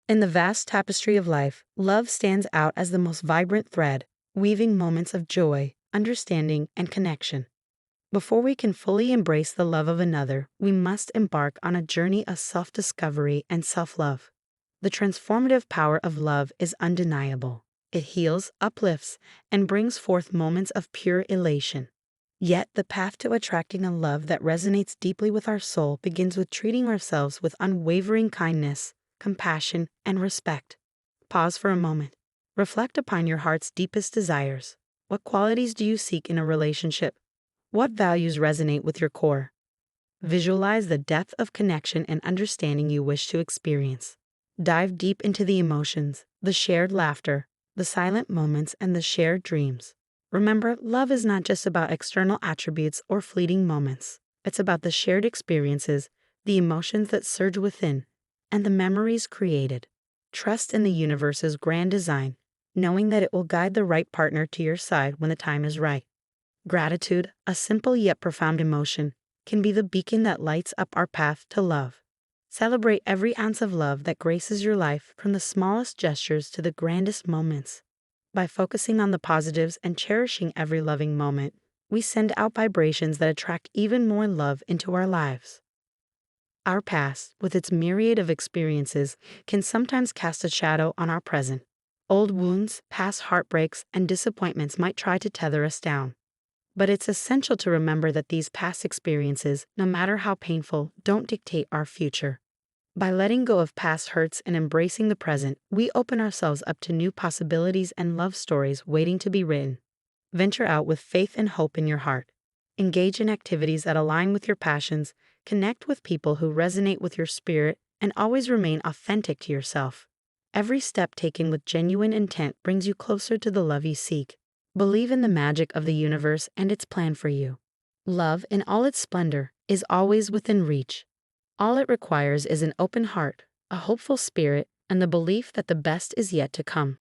In the vast tapestry of life, love stands out as the most vibrant thread, weaving moments of joy, understanding, and connection. Before we can fully embrace the love of another, we must embark on a journey of self-discovery and self-love. The transformative power of love is undeniable. It heals, uplifts, and brings forth moments of pure elation. Yet, the path to attracting a love that resonates deeply with our soul begins with treating ourselves with unwavering kindness, compassion, and respect. Pause for a moment. Reflect upon your heart's deepest desires. What qualities do you seek in a relationship? What values resonate with your core? Visualize the depth of connection and understanding you wish to experience. Dive deep into the emotions, the shared laughter, the silent moments, and the shared dreams. Remember, love is not just about external attributes or fleeting moments. It's about the shared experiences, the emotions that surge within, and the memories created. Trust in the universe's grand design, knowing that it will guide the right partner to your side when the time is right. Gratitude, a simple yet profound emotion, can be the beacon that lights up our path to love. Celebrate every ounce of love that graces your life, from the smallest gestures to the grandest moments. By focusing on the positives and cherishing every loving moment, we send out vibrations that attract even more love into our lives. Our past, with its myriad of experiences, can sometimes cast a shadow on our present. Old wounds, past heartbreaks, and disappointments might try to tether us down. But it's essential to remember that these past experiences, no matter how painful, don't dictate our future. By letting go of past hurts and embracing the present, we open ourselves up to new possibilities and love stories waiting to be written. Venture out with faith and hope in your heart. Engage in activities that align with your passions, connect with people who resonate with your spirit, and always remain authentic to yourself. Every step taken with genuine intent brings you closer to the love you seek. Believe in the magic of the universe and its plan for you. Love, in all its splendor, is always within reach. All it requires is an open heart, a hopeful spirit, and the belief that the best is yet to come.